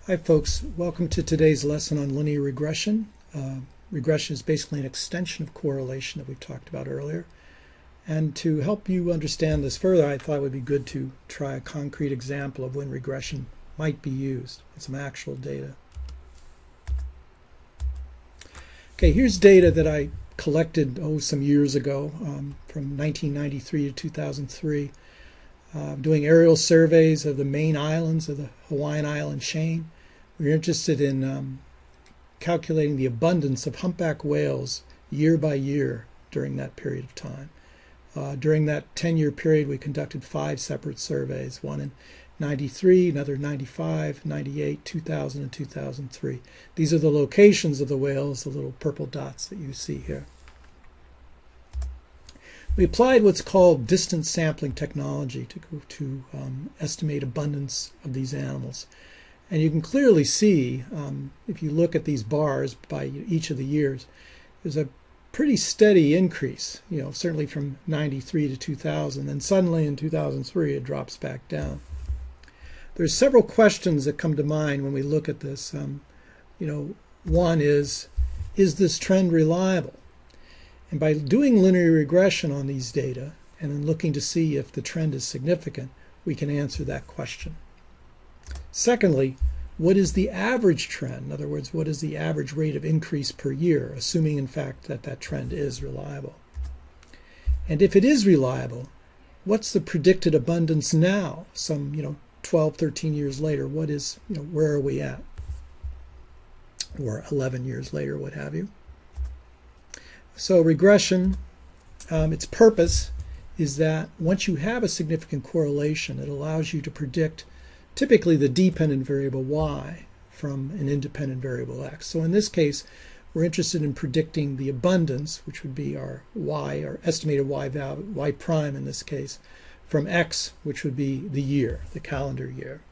Hi folks, welcome to today's lesson on linear regression. Regression is basically an extension of correlation that we've talked about earlier. And to help you understand this further, I thought it would be good to try a concrete example of when regression might be used with some actual data. Okay, here's data that I collected some years ago, from 1993 to 2003, doing aerial surveys of the main islands of the Hawaiian island chain. We were interested in calculating the abundance of humpback whales year by year during that period of time. During that 10-year period, we conducted 5 separate surveys, one in 93, another 95, 98, 2000, and 2003. These are the locations of the whales, the little purple dots that you see here. We applied what's called distance sampling technology to estimate abundance of these animals. And you can clearly see, if you look at these bars by each of the years, there's a pretty steady increase, certainly from 93 to 2000, and suddenly in 2003 it drops back down. There's several questions that come to mind when we look at this. One is this trend reliable? And by doing linear regression on these data and then looking to see if the trend is significant, we can answer that question. Secondly, what is the average trend? In other words, what is the average rate of increase per year, assuming in fact that that trend is reliable? And if it is reliable, what's the predicted abundance now, some 12, 13 years later? What is, where are we at? Or 11 years later, what have you. So regression, its purpose is that once you have a significant correlation, it allows you to predict typically the dependent variable y from an independent variable x. So in this case, we're interested in predicting the abundance, which would be our y, our estimated y value, y prime in this case, from x, which would be the year, the calendar year.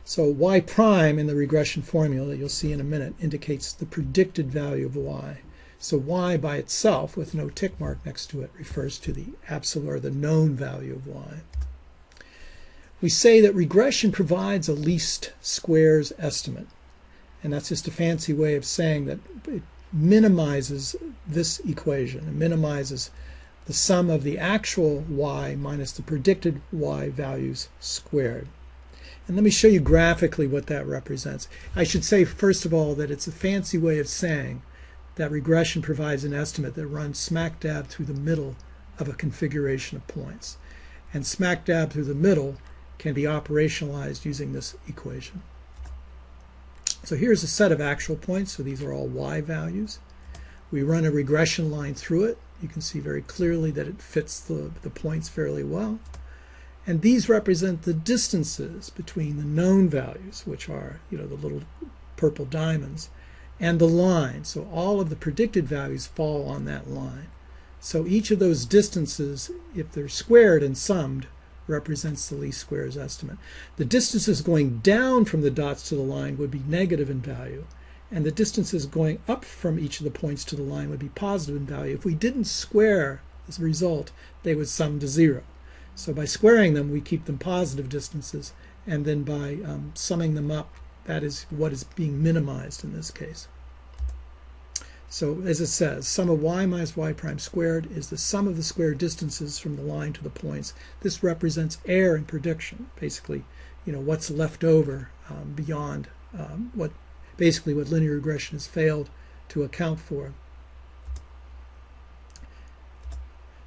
So y prime in the regression formula that you'll see in a minute indicates the predicted value of y. So y by itself, with no tick mark next to it, refers to the absolute or the known value of y. We say that regression provides a least squares estimate. And that's just a fancy way of saying that it minimizes this equation. It minimizes the sum of the actual y minus the predicted y values squared. And let me show you graphically what that represents. I should say, first of all, that it's a fancy way of saying that regression provides an estimate that runs smack dab through the middle of a configuration of points. And smack dab through the middle can be operationalized using this equation. So here's a set of actual points. So these are all y values. We run a regression line through it. You can see very clearly that it fits the points fairly well. And these represent the distances between the known values, which are the little purple diamonds, and the line. So all of the predicted values fall on that line. So each of those distances, if they're squared and summed, represents the least squares estimate. The distances going down from the dots to the line would be negative in value, and the distances going up from each of the points to the line would be positive in value. If we didn't square as a result, they would sum to 0. So by squaring them, we keep them positive distances, and then by summing them up, that is what is being minimized in this case. So as it says, sum of y minus y prime squared is the sum of the square distances from the line to the points. This represents error in prediction, basically, what's left over beyond what linear regression has failed to account for.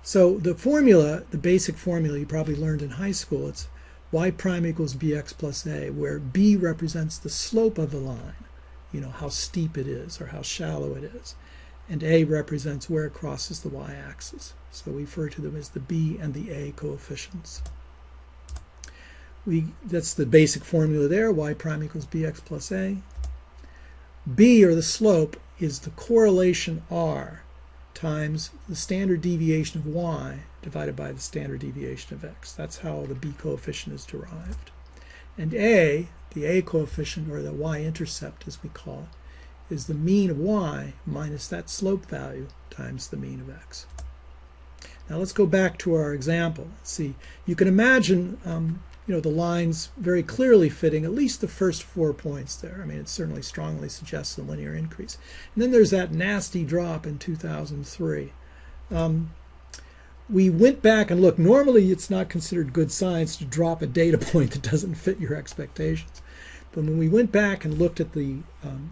So the formula, the basic formula you probably learned in high school, it's y prime equals bx plus a, where b represents the slope of the line, how steep it is or how shallow it is, and a represents where it crosses the y-axis. So we refer to them as the b and the a coefficients. That's the basic formula there, y prime equals bx plus a. B, or the slope, is the correlation r times the standard deviation of y divided by the standard deviation of x. That's how the b coefficient is derived. And a, the a coefficient, or the y-intercept as we call it, is the mean of y minus that slope value times the mean of x. Now let's go back to our example. Let's see, you can imagine the lines very clearly fitting at least the first 4 points there. I mean, it certainly strongly suggests a linear increase. And then there's that nasty drop in 2003. We went back and looked. Normally, it's not considered good science to drop a data point that doesn't fit your expectations. But when we went back and looked at the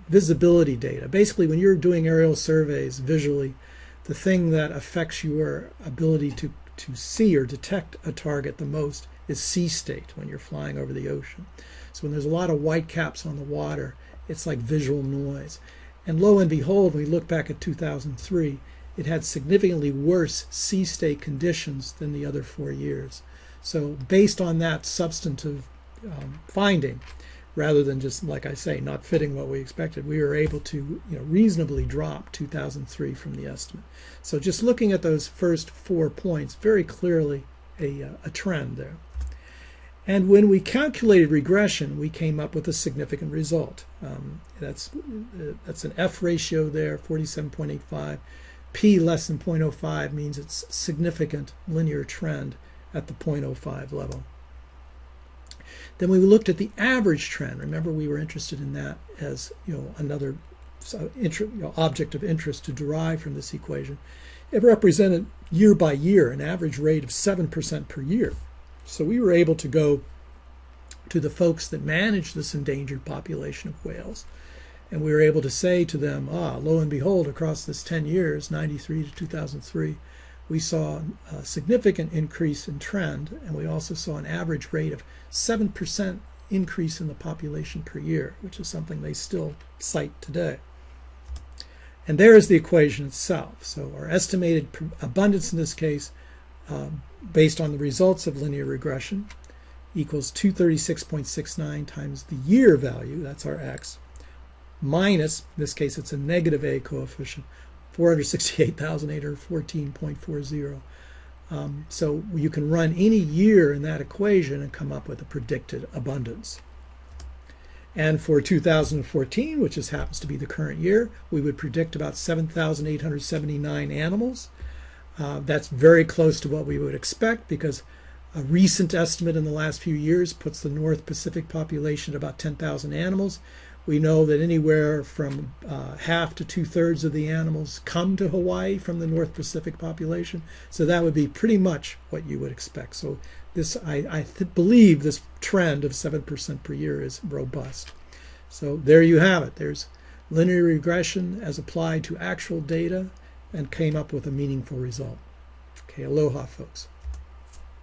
visibility data, basically when you're doing aerial surveys visually, the thing that affects your ability to see or detect a target the most is sea state when you're flying over the ocean. So when there's a lot of white caps on the water, it's like visual noise. And lo and behold, when we look back at 2003, it had significantly worse sea state conditions than the other 4 years. So based on that substantive finding, rather than just, like I say, not fitting what we expected, we were able to reasonably drop 2003 from the estimate. So just looking at those first 4 points, very clearly a trend there. And when we calculated regression, we came up with a significant result. That's an F ratio there, 47.85. P less than 0.05 means it's significant linear trend at the 0.05 level. Then we looked at the average trend. Remember, we were interested in that as another object of interest to derive from this equation. It represented year by year an average rate of 7% per year. So we were able to go to the folks that manage this endangered population of whales, and we were able to say to them, lo and behold, across this 10 years, 93 to 2003, we saw a significant increase in trend, and we also saw an average rate of 7% increase in the population per year, which is something they still cite today. And there is the equation itself. So our estimated abundance in this case, based on the results of linear regression, equals 236.69 times the year value, that's our x, minus, in this case it's a negative A coefficient, 468,814.40. So you can run any year in that equation and come up with a predicted abundance. And for 2014, which just happens to be the current year, we would predict about 7,879 animals. That's very close to what we would expect, because a recent estimate in the last few years puts the North Pacific population at about 10,000 animals. We know that anywhere from half to 2/3 of the animals come to Hawaii from the North Pacific population. So that would be pretty much what you would expect. So this, I believe this trend of 7% per year is robust. So there you have it. There's linear regression as applied to actual data and came up with a meaningful result. Okay, aloha, folks.